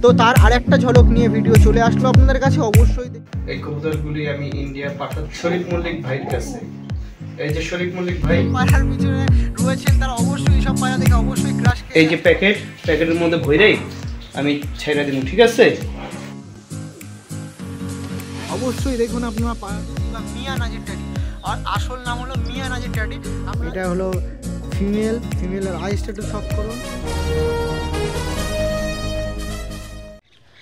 তো তার আরেকটা ঝলক নিয়ে ভিডিও চলে আসলো আপনাদের কাছে। অবশ্যই এই কবুতরগুলি আমি ইন্ডিয়া পাঠাচ্ছি শরীফ মল্লিক ভাইয়ের কাছে। এই যে শরীফ মল্লিক ভাই পায়রার পিছনে রয়েছেন, তারা অবশ্যই সব পায়রা দেখে অবশ্যই ক্রাশ। এই যে প্যাকেটের মধ্যে ভইরাই আমি ছেড়ে দিব, ঠিক আছে? অবশ্যই দেখুন আপনারা মিয়া নাজির ট্যাডি, আর আসল নাম হলো মিয়া নাজির ট্যাডি। এটা হলো ফিমেলের আই স্ট্যাটু শক করুন।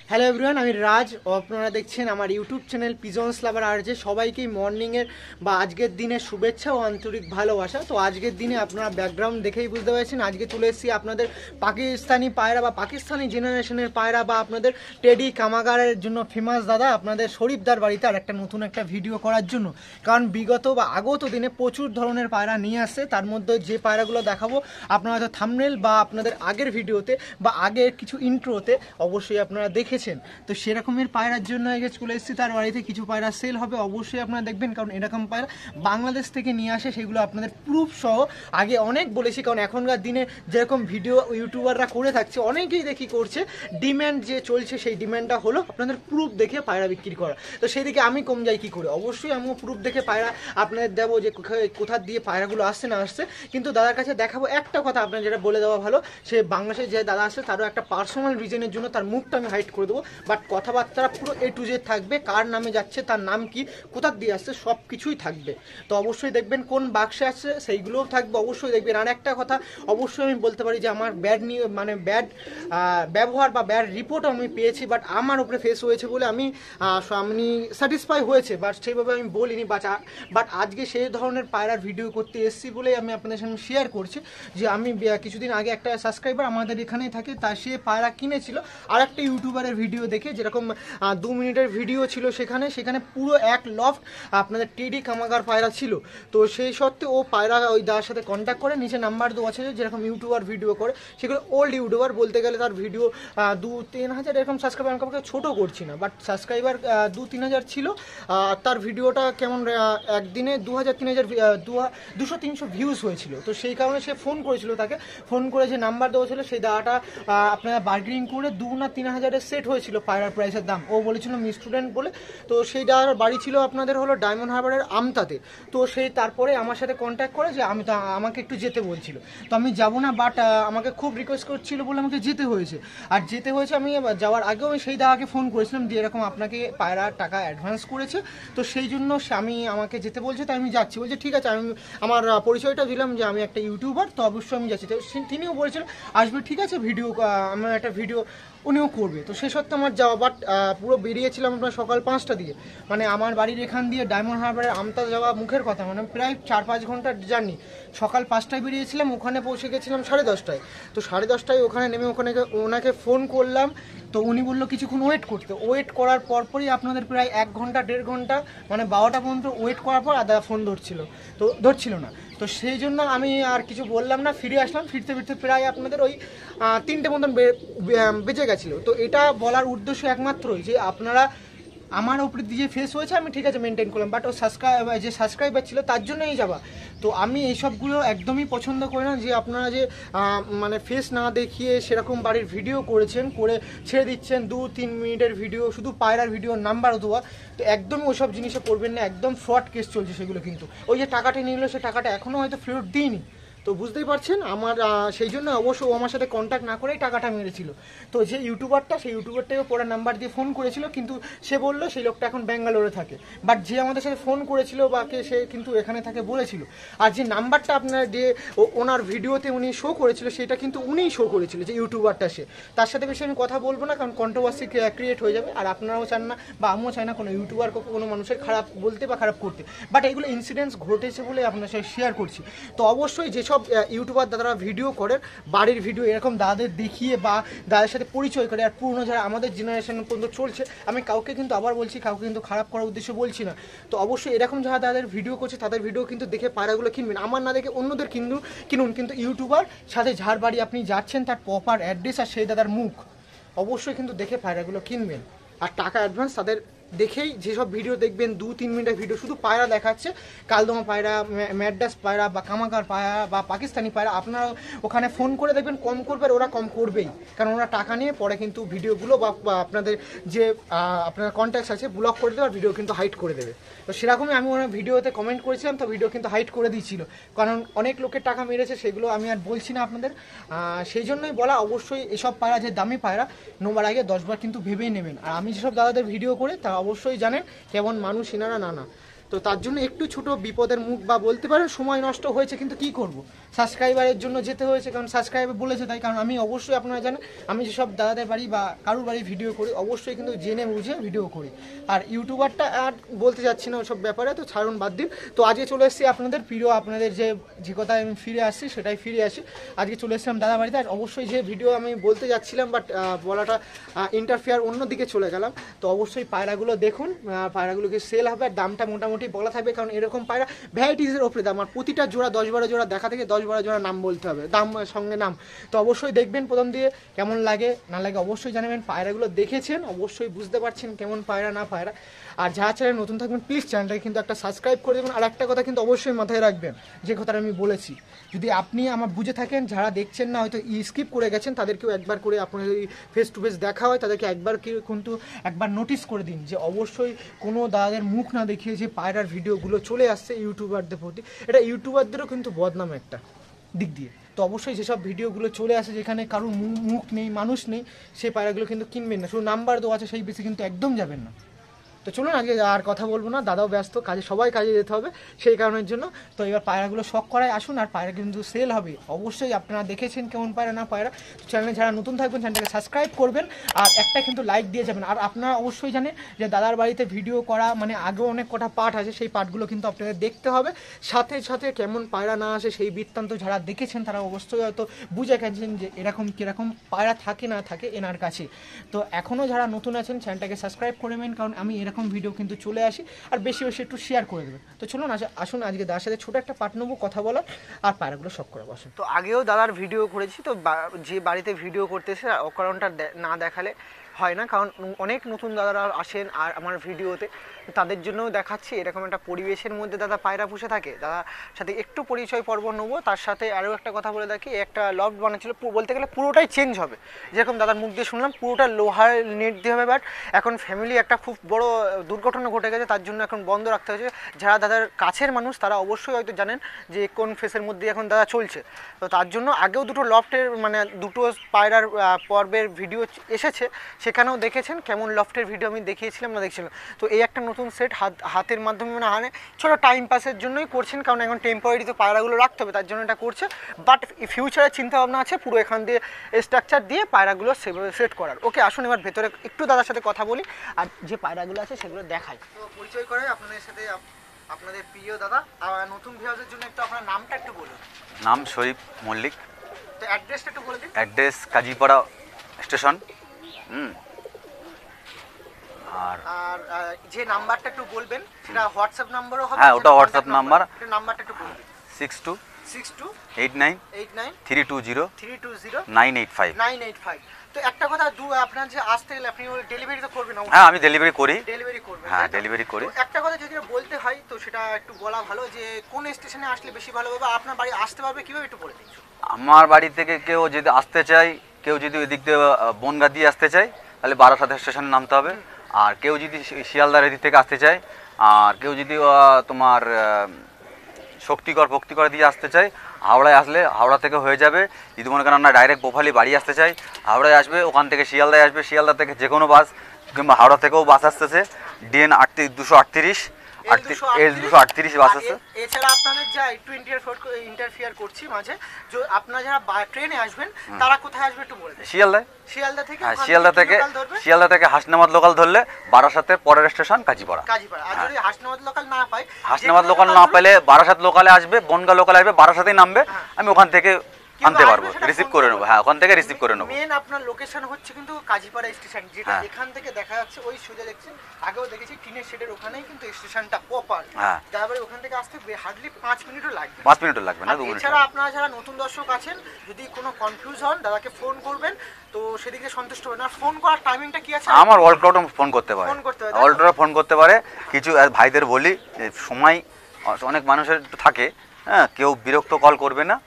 হ্যালো এভরিওয়ান, আমি রাজ ও আপনারা দেখছেন আমার ইউটিউব চ্যানেল পিজনস লাভার আরজে। সবাইকেই মর্নিংয়ের বা আজকের দিনের শুভেচ্ছা ও আন্তরিক ভালোবাসা। তো আজকের দিনে আপনারা ব্যাকগ্রাউন্ড দেখেই বুঝতে পারছেন, আজকে চলে এসেছি আপনাদের পাকিস্তানি পায়রা বা পাকিস্তানি জেনারেশনের পায়রা বা আপনাদের টেডি কামাগারের জন্য ফেমাস দাদা আপনাদের শরীফদার বাড়িতে আর একটা নতুন একটা ভিডিও করার জন্য। কারণ বিগত বা আগত দিনে প্রচুর ধরনের পায়রা নিয়ে আসছে, তার মধ্যে যে পায়রাগুলো দেখাবো আপনারা হয়তো থাম্বনেল বা আপনাদের আগের ভিডিওতে বা আগের কিছু ইন্ট্রোতে অবশ্যই আপনারা দেখেছেন। তো সেরকমের পায়রার জন্য আগে চলে এসেছি তার বাড়িতে। কিছু পায়রা সেল হবে, অবশ্যই আপনারা দেখবেন, কারণ এরকম পায়রা বাংলাদেশ থেকে নিয়ে আসে, সেগুলো আপনাদের প্রুফ সহ আগে অনেক বলেছি। কারণ এখনকার দিনে যেরকম ভিডিও ইউটিউবাররা করে থাকছে, অনেকেই দেখি করছে, ডিম্যান্ড যে চলছে সেই ডিম্যান্ডটা হলো আপনাদের প্রুফ দেখে পায়রা বিক্রি করা। তো সেই দিকে আমি কম যাই কি করে, অবশ্যই আমিও প্রুফ দেখে পায়রা আপনাদের দেবো যে কোথা দিয়ে পায়রাগুলো আসছে না আসছে। কিন্তু দাদার কাছে দেখাবো একটা কথা, আপনার যেটা বলে দেওয়া ভালো, সে বাংলাদেশে যে দাদা আসছে তারও একটা পার্সোনাল রিজনের জন্য তার মুখটা আমি হাইড করে দেবো, বাট কথাবার্তা পুরো A to Z থাকবে, কার নামে যাচ্ছে, তার নাম কি, কোথা দিয়ে আসছে, সব কিছুই থাকবে। তো অবশ্যই দেখবেন কোন বাক্সে আসছে সেইগুলোও থাকবে, অবশ্যই দেখবেন। আর একটা কথা অবশ্যই আমি বলতে পারি যে আমার ব্যাড ব্যবহার বা ব্যাড রিপোর্ট আমি পেয়েছি, বাট আমার উপরে ফেস হয়েছে বলে আমি স্যাটিসফাই হয়েছে, বাট সেইভাবে আমি বলিনি। বাট আজকে সেই ধরনের পায়রার ভিডিও করতে এসেছি বলেই আমি আপনাদের সামনে শেয়ার করছি যে আমি কিছুদিন আগে একটা সাবস্ক্রাইবার আমাদের এখানেই থাকে, তা সে পায়রা কিনেছিল আর একটা ইউটিউবারের ভিডিও দেখে, যেরকম 2 মিনিটের ভিডিও ছিল, সেখানে পুরো এক লফট আপনাদের টেডি কামাগার পায়রা ছিল। তো সেই সত্ত্বে ও পায়রা ওই দাদার সাথে কন্ট্যাক্ট করে, নিচে নাম্বার দেওয়া আছে, যেরকম ইউটিউবার ভিডিও করে সেগুলো ওল্ড ইউটিউবার বলতে গেলে তার ভিডিও 2-3 হাজার এরকম সাবস্ক্রাইবার, আমাকে ছোটো করছি না, বাট সাবস্ক্রাইবার 2-3 হাজার ছিল। তার ভিডিওটা কেমন একদিনে 200-300 ভিউজ হয়েছিল। তো সেই কারণে সে ফোন করেছিল, তাকে ফোন করে যে নাম্বার দেওয়া ছিল সেই দাদাটা আপনারা বার্গেনিং করে 2-3 হাজারের সেট হয়েছিল পায়রার প্রাইসের দাম। ও বলেছিল আমি স্টুডেন্ট বলে। তো সেই দাদার বাড়ি ছিল আপনাদের হলো ডায়মন্ড হারবারের আমতাতে। তো সেই তারপরে আমার সাথে কন্ট্যাক্ট করে যে আমাকে একটু যেতে বলছিল, তো আমি যাবো না, বাট আমাকে খুব রিকোয়েস্ট করছিল বলে আমাকে যেতে হয়েছে। আর যেতে হয়েছে, আমি যাওয়ার আগেও আমি সেই দাদাকে ফোন করেছিলাম যে এরকম আপনাকে পায়রার টাকা অ্যাডভান্স করেছে, তো সেই জন্য আমাকে যেতে বলছে, তাই আমি যাচ্ছি। বলছে ঠিক আছে, আমি আমার পরিচয়টা দিলাম যে আমি একটা ইউটিউবার, তো অবশ্যই আমি যাচ্ছি। তো তিনিও বলেছিলেন আসবে, ঠিক আছে, আমার একটা ভিডিও উনিও করবে। তো সে সত্ত্বে আমার যাওয়া, বাট পুরো বেরিয়েছিলাম আপনার সকাল 5টা দিয়ে, মানে আমার বাড়ির এখান দিয়ে ডায়মন্ড হারবারের আমতা যাওয়া মুখের কথা, মানে প্রায় 4-5 ঘন্টার জার্নি। সকাল 5টায় বেরিয়েছিলাম, ওখানে পৌঁছে গেছিলাম 10:30টায়। তো 10:30টায় ওখানে নেমে ওনাকে ফোন করলাম, তো উনি বললো কিছুক্ষণ ওয়েট করার পরপরই আপনাদের প্রায় 1-1.5 ঘন্টা, মানে 12টা পর্যন্ত ওয়েট করার পর আদা ফোন ধরছিল না। তো সেই জন্য আমি আর কিছু বললাম না, ফিরে আসলাম। ফিরতে প্রায় আপনাদের ওই 3টে মতন বেজে গেছিলো। তো এটা বলার উদ্দেশ্য একমাত্রই যে আপনারা আমার উপরে দিয়ে ফেস হয়েছে, আমি ঠিক আছে মেনটেন করলাম, বাট ও সাবস্ক্রাইবার ছিল তার জন্যই যাওয়া। তো আমি এইসবগুলো একদমই পছন্দ করি না, যে আপনারা যে মানে ফেস না দেখিয়ে সেরকম বাড়ির ভিডিও করে ছেড়ে দিচ্ছেন 2-3 মিনিটের ভিডিও, শুধু পায়রার ভিডিও নাম্বার দেওয়া। তো একদমই ওইসব জিনিসে করবেন না, একদম ফ্রড কেস চলছে সেগুলো। কিন্তু ওই যে টাকাটা নিল, সে টাকাটা এখনও হয়তো ফেরত দিইনি। তো বুঝতেই পারছেন আমার সেই জন্য অবশ্য ও আমার সাথে কন্ট্যাক্ট না করেই টাকাটা মেরেছিল। তো যে সেই ইউটিউবারটাকে পরে নাম্বার দিয়ে ফোন করেছিল, কিন্তু সে বললো সেই লোকটা এখন ব্যাঙ্গালোরে থাকে, বাট যে আমাদের সাথে ফোন করেছিল বা সে কিন্তু এখানে থাকে বলেছিল। আর যে নাম্বারটা আপনার যে ওনার ভিডিওতে উনি শো করেছিল, সেটা কিন্তু উনিই শো করেছিল, যে ইউটিউবারটা সে। তার সাথে বেশি আমি কথা বলবো না, কারণ কন্ট্রোভার্সি ক্রিয়েট হয়ে যাবে। আর আপনারাও চান না বা আমিও চাই না কোনো ইউটিউবার কোনো মানুষের খারাপ বলতে বা খারাপ করতে, বাট এগুলো ইনসিডেন্টস ঘটেছে বলে আপনার সাথে শেয়ার করছি। তো অবশ্যই যেসব ইউটিউবার দাদারা ভিডিও করেন, বাড়ির ভিডিও এরকম দাদাদের দেখিয়ে বা দাদার সাথে পরিচয় করে, আর পুরনো যারা আমাদের জেনারেশন পর্যন্ত চলছে, আমি কাউকে কিন্তু আবার বলছি, কাউকে কিন্তু খারাপ করার উদ্দেশ্য বলছি না। তো অবশ্যই এরকম যারা দাদাদের ভিডিও করছে, তাদের ভিডিও কিন্তু দেখে পায়রাগুলো কিনবেন, আমার না দেখে অন্যদের কিনুন। কিন্তু ইউটিউবার সাথে যার বাড়ি আপনি যাচ্ছেন তার প্রপার অ্যাড্রেস আর সেই দাদার মুখ অবশ্যই কিন্তু দেখে পায়রাগুলো কিনবেন, আর টাকা অ্যাডভান্স তাদের দেখেই যেসব ভিডিও দেখবেন 2-3 মিনিটের ভিডিও শুধু পায়রা দেখাচ্ছে, কালদমা পায়রা, ম্যাড্রাস পায়রা বা কামাকার পায়রা বা পাকিস্তানি পায়রা, আপনারা ওখানে ফোন করে দেখবেন কম করবে, আর ওরা কম করবেই, কারণ ওরা টাকা নিয়ে পরে কিন্তু ভিডিওগুলো বা আপনাদের যে আপনার কন্ট্যাক্টস আছে ব্লক করে দেবে, আর ভিডিও কিন্তু হাইড করে দেবে। তো সেরকমই আমি ওনার ভিডিওতে কমেন্ট করেছিলাম, তো ভিডিও কিন্তু হাইড করে দিয়েছিল, কারণ অনেক লোকের টাকা মেরেছে, সেগুলো আমি আর বলছি না আপনাদের। সেই জন্যই বলা, অবশ্যই এসব পায়রা যে দামি পায়রা নেবার আগে 10 বার কিন্তু ভেবেই নেবেন। আর আমি যেসব দাদাদের ভিডিও করে তারা অবশ্যই জানেন কেমন মানুষ এনারা, না তো তার জন্য একটু ছোট বিপদের মুখ বা বলতে পারেন সময় নষ্ট হয়েছে, কিন্তু কি করব, সাবস্ক্রাইবারের জন্য যেতে হয়েছে, কারণ সাবস্ক্রাইবার বলেছে তাই। কারণ আমি অবশ্যই, আপনারা জানেন আমি যেসব দাদাদের বাড়ি বা কারুর বাড়ি ভিডিও করি অবশ্যই কিন্তু জেনে বুঝে ভিডিও করি। আর ইউটিউবারটা আর বলতে যাচ্ছি না ওসব ব্যাপারে, তো ছাড়ুন, বাদ দিন। তো আজকে চলে এসেছি আপনাদের প্রিয়, আপনাদের যে কথায় আমি ফিরে আসছি সেটাই ফিরে আসি। আজকে চলে এসেছিলাম দাদা বাড়িতে, আর অবশ্যই যে ভিডিও আমি বলতে যাচ্ছিলাম বাট বলাটা ইন্টারফেয়ার অন্যদিকে চলে গেলাম। তো অবশ্যই পায়রাগুলো দেখুন, পায়রাগুলোকে সেল হবে, আর দামটা মোটামুটি বলা থাকবে, কারণ এরকম পায়রা ভ্যারাইটিসের ওপরে দাম, আর প্রতিটা জোড়া 10-12 জোড়া দেখা থেকে 10-12 জোড়া নাম বলতে হবে, দাম সঙ্গে নাম। তো অবশ্যই দেখবেন প্রথম দিয়ে, কেমন লাগে না লাগে অবশ্যই জানাবেন। পায়রাগুলো দেখেছেন অবশ্যই বুঝতে পারছেন কেমন পায়রা না পায়রা। আর যারা চ্যানেল নতুন থাকবেন প্লিজ চ্যানেলটাকে কিন্তু একটা সাবস্ক্রাইব করে দেবেন। আর একটা কথা কিন্তু অবশ্যই মাথায় রাখবেন, যে কথাটা আমি বলেছি, যদি আপনি আমার বুঝে থাকেন, যারা দেখছেন না হয়তো স্কিপ করে গেছেন, তাদেরকেও একবার করে আপনার যদি ফেস টু ফেস দেখা হয় তাদেরকে কিন্তু একবার নোটিস করে দিন, যে অবশ্যই কোনো দাদাদের মুখ না দেখিয়ে যে পায়রার ভিডিওগুলো চলে আসছে ইউটিউবারদের প্রতি, এটা ইউটিউবারদেরও কিন্তু বদনাম একটা দিক দিয়ে। তো অবশ্যই যেসব ভিডিওগুলো চলে আসে যেখানে কারোর মুখ নেই, মানুষ নেই, সেই পায়রাগুলো কিন্তু কিনবেন না, শুধু নাম্বার দেওয়া আছে সেই বেশি কিন্তু একদম যাবেন না। তো চলুন, আজকে আর কথা বলবো না, দাদাও ব্যস্ত কাজে, সবাই কাজে যেতে হবে সেই কারণের জন্য। তো এবার পায়রাগুলো শখ করায় আসুন, আর পায়রা কিন্তু সেল হবে অবশ্যই। আপনারা দেখেছেন কেমন পায়রা না পায়রা, চ্যানেলে যারা নতুন থাকবেন চ্যানেলটাকে সাবস্ক্রাইব করবেন, আর একটা কিন্তু লাইক দিয়ে যাবেন। আর আপনারা অবশ্যই জানেন যে দাদার বাড়িতে ভিডিও করা মানে আগেও অনেক কটা পার্ট আছে, সেই পার্টগুলো কিন্তু আপনাদের দেখতে হবে, সাথে সাথে কেমন পায়রা না আসে সেই বৃত্তান্ত যারা দেখেছেন তারা অবশ্যই হয়তো বুঝে গেছেন যে এরকম কীরকম পায়রা থাকে না থাকে এনার কাছে। তো এখনও যারা নতুন আছেন চ্যানেলটাকে সাবস্ক্রাইব করে নেবেন, কারণ আমি এরকম ভিডিও কিন্তু চলে আসি, আর বেশি বেশি একটু শেয়ার করে দেবেন। তো চলুন আসুন আজকে দাদার সাথে ছোটো একটা পার্ট নেবো কথা বলার, আর পায়রাগুলো শখ করে বসেন। তো আগেও দাদার ভিডিও করেছি, তো যে বাড়িতে ভিডিও করতেছে অকারণটা না দেখালে হয় না, কারণ অনেক নতুন দাদারা আসেন আর আমার ভিডিওতে, তাদের জন্যও দেখাচ্ছি। এরকম একটা পরিবেশের মধ্যে দাদা পায়রা পুষে থাকে, দাদার সাথে একটু পরিচয় পর্ব নেবো। তার সাথে আরও একটা কথা বলে রাখি, একটা লফট বানাচ্ছিল, বলতে গেলে পুরোটাই চেঞ্জ হবে, যেরকম দাদার মুখ দিয়ে শুনলাম পুরোটা লোহার নেট দিয়ে হবে, বাট এখন ফ্যামিলি একটা খুব বড় দুর্ঘটনা ঘটে গেছে, তার জন্য এখন বন্ধ রাখতে হয়েছে। যারা দাদার কাছের মানুষ তারা অবশ্যই হয়তো জানেন যে কোন ফেসের মধ্যে এখন দাদা চলছে। তো তার জন্য আগেও দুটো লফটের মানে দুটো পায়রার পর্বের ভিডিও এসেছে, সেখানেও দেখেছেন কেমন লফটের ভিডিও আমি দেখিয়েছিলাম না দেখছিলাম। তো এই একটা নতুন সেট হাতের মাধ্যমে মানে ছোটো টাইম পাসের জন্যই করছেন, কারণ এখন টেম্পোরারি তো পায়রাগুলো রাখতে হবে, তার জন্য এটা করছে। বাট ফিউচারে চিন্তাভাবনা আছে পুরো এখান দিয়ে স্ট্রাকচার দিয়ে পায়রাগুলো সেভাবে সেট করার। ওকে, আসুন এবার ভেতরে একটু দাদার সাথে কথা বলি, আর যে পায়রাগুলো আছে সেগুলো দেখাই। তো পরিচয় করে আপনাদের সাথে আপনাদের প্রিয় দাদা, নতুন ভিউয়ারদের জন্য একটু আপনার নামটা একটু বলুন। নাম শরীফ মল্লিক। তো অ্যাড্রেসটা একটু বলে দিন। Address Kazipara station. আর যে নাম্বারটা একটু বলবেন সেটা হোয়াটসঅ্যাপ নাম্বারও হবে? হ্যাঁ, ওটা হোয়াটসঅ্যাপ নাম্বার। নাম্বারটা একটু বলুন। 6289320985। তো একটা কথা, আপনার যে আসতে গেলে আপনি ডেলিভারি তো করবেন? হ্যাঁ, আমি ডেলিভারি করি। ডেলিভারি করবেন? হ্যাঁ, ডেলিভারি করি। একটা কথা যদি বলতে হয় তো সেটা একটু বলা ভালো, যে কোন স্টেশনে আসলে বেশি ভালো হবে, আপনার বাড়ি আসতে পারবে কিভাবে একটু বলে দিন। আমার বাড়ি থেকে কেউ যদি আসতে চায়, কেউ যদি ওই দিক দিয়ে বনগা দিয়ে আসতে চায় তাহলে বারাসাত স্টেশনে নামতে হবে। আর কেউ যদি শিয়ালদার এদিক থেকে আসতে চায়, আর কেউ যদি তোমার ভক্তিগড় দিয়ে আসতে চাই, হাওড়ায় আসলে হাওড়া থেকে হয়ে যাবে। যদি মনে করেন আমরা ডাইরেক্ট বোফালি বাড়ি আসতে চাই, হাওড়ায় আসবে, ওখান থেকে শিয়ালদায় আসবে, শিয়ালদা থেকে যে কোনো বাস, কিংবা হাওড়া থেকেও বাস আসতেছে, ডিএন 238 বাস আছে। এছাড়া আপনাদের যা একটু ইন্টারফিয়ার করছি মাঝে, যে আপনারা যারা ট্রেনে আসবেন তারা কোথায় আসবে একটু বলে দেন। শিয়ালদায়। শিয়ালদা থেকে? হ্যাঁ, শিয়ালদা থেকে হাসনাবাদ লোকাল ধরলে বারাসাতের পরের স্টেশন কাজীপাড়া। আর যদি হাসনাবাদ লোকাল না পাই, হাসনাবাদ লোকাল না পেলে বারাসাত লোকালে আসবে, বনগা লোকালে আসবে, বারাসাতেই নামবে। আমি ওখান থেকে আনতে পারবো, রিসিভ করে নেবো। হ্যাঁ, ওখান থেকে রিসিভ করে নেবো। মেন আপনার লোকেশন হচ্ছে কিন্তু কাজীপাড়া স্টেশন, যেটা হ্যাঁ। এখান থেকে দেখা যাচ্ছে ওই সোজা দেখছেন, আগেও দেখেছি টিনের শেডের ওখানেই কিন্তু স্টেশনটা প্রপার। হ্যাঁ। তারপরে ওখান থেকে আসতে হার্ডলি 5 মিনিটও লাগবে। 5 মিনিটও লাগবে না, আর 2 মিনিট। এছাড়া আপনারা যারা নতুন দর্শক আছেন, যদি কোনো কনফিউজ হন দাদাকে ফোন করবেন, তো সেদিকে সন্তুষ্ট হবেন। আর ফোন করার টাইমিংটা কি আছে? আমার অল ক্রাউড ফোন করতে পারে, ফোন করতে পারে, অল ক্রাউড ফোন করতে পারে। কিছু ভাইদের বলি যে সময় অনেক মানুষের থাকে, হ্যাঁ, কেউ বিরক্ত কল করবে না,